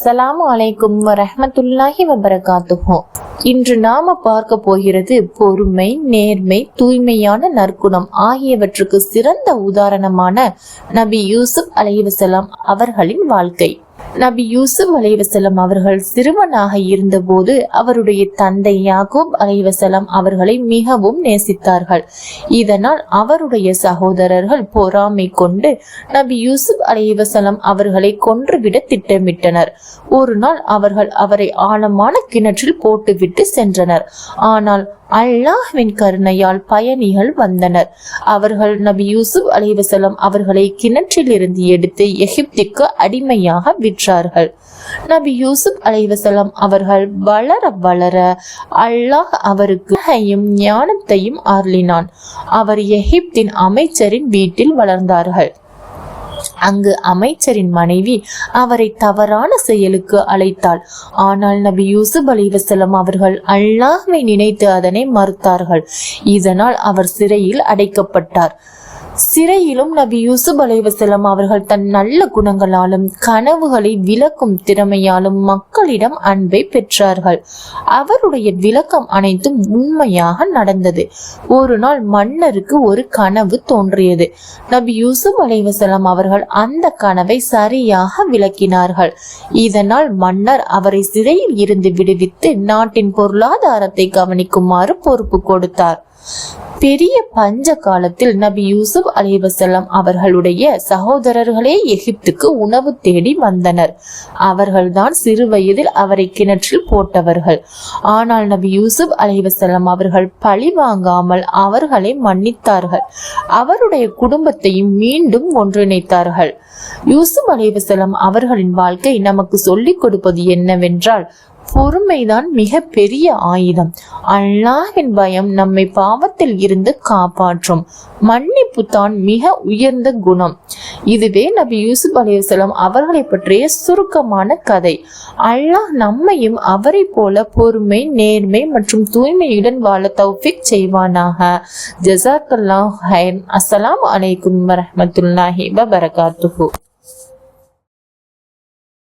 அஸ்ஸலாமு அலைக்கும் வரஹ்மத்துல்லாஹி வபரகாத்துஹு. இன்று நாம பார்க்க போகிறது பொறுமை, நேர்மை, தூய்மையான நற்குணம் ஆகியவற்றுக்கு சிறந்த உதாரணமான நபி யூசுப் அலைஹிஸ்ஸலாம் அவர்களின் வாழ்க்கை. நபி யூசுப் அலைஹிஸ்ஸலாம் அவர்கள் சிறுவனாக இருந்தபோது அவருடைய தந்தை யாக்கூப் அலைஹிஸ்ஸலாம் அவர்களை மிகவும் நேசித்தார்கள். இதனால் அவருடைய சகோதரர்கள் பொறாமை கொண்டு நபி யூசுப் அலைஹிஸ்ஸலாம் அவர்களை கொன்றுவிட திட்டமிட்டனர். ஒரு நாள் அவர்கள் அவரை ஆழமான கிணற்றில் போட்டுவிட்டு சென்றனர். ஆனால் அல்லாஹ்வின் கருணையால் பயணிகள் வந்தனர். அவர்கள் நபி யூசுப் அலைஹிஸ்ஸலாம் அவர்களை கிணற்றில் இருந்து எடுத்து எகிப்துக்கு அடிமையாக விற்றார்கள். நபி யூசுப் அலைஹிஸ்ஸலாம் அவர்கள் வளர வளர அல்லாஹ் அவருக்கு ஞானத்தையும் அருளினான். அவர் எகிப்தின் அமைச்சரின் வீட்டில் வளர்ந்தார்கள். அங்கு அமைச்சரின் மனைவி அவரை தவறான செயலுக்கு அழைத்தாள். ஆனால் நபி யூசுப் அலைஹிஸ்ஸலாம் அவர்கள் அல்லாஹ்வை நினைத்து அதனை மறுத்தார்கள். இதனால் அவர் சிறையில் அடைக்கப்பட்டார். சிறையிலும் நபி யூசுப் அலைஹிஸ்ஸலாம் அவர்கள் தன் நல்ல குணங்களாலும் கனவுகளை விளக்கும் திறமையாலும் மக்களிடம் அன்பை பெற்றார்கள். அவருடைய விளக்கம் அனைத்தும் உண்மையாக நடந்தது. ஒரு நாள் மன்னருக்கு ஒரு கனவு தோன்றியது. நபி யூசுப் அலைஹிஸ்ஸலாம் அவர்கள் அந்த கனவை சரியாக விளக்கினார்கள். இதனால் மன்னர் அவரை சிறையில் இருந்து விடுவித்து நாட்டின் பொருளாதாரத்தை கவனிக்குமாறு பொறுப்பு கொடுத்தார். பெரிய பஞ்ச காலத்தில் நபி யூசுப் அலைஹிஸ்ஸலாம் அவர்களுடைய சகோதரர்களே எகிப்துக்கு உணவு தேடி வந்தனர். அவர்கள்தான் சிறு வயதில் அவரை கிணற்றில் போட்டவர்கள். ஆனால் நபி யூசுப் அலைஹிஸ்ஸலாம் அவர்கள் பழி வாங்காமல் அவர்களை மன்னித்தார்கள். அவருடைய குடும்பத்தையும் மீண்டும் ஒன்றிணைத்தார்கள். யூசுப் அலைஹிஸ்ஸலாம் அவர்களின் வாழ்க்கை நமக்கு சொல்லிக் கொடுப்பது என்னவென்றால், பொறுமைதான் மிக பெரிய ஆயுதம். அல்லாஹ்வின் பயம் நம்மை பாவத்தில் இருந்து காப்பாற்றும். மன்னிப்பு தான் மிக உயர்ந்த குணம். இதுவே நபி யூசுப் அலைஹிஸ்ஸலாம் அவர்களை பற்றிய சுருக்கமான கதை. அல்லாஹ் நம்மையும் அவரை போல பொறுமை, நேர்மை மற்றும் தூய்மையுடன் வாழ தௌஃபீக் செய்வானாக. ஜஸாக்கல்லாஹு ஹைர். அஸ்ஸலாமு அலைக்கும் வரஹ்மத்துல்லாஹி வபரகாத்துஹு.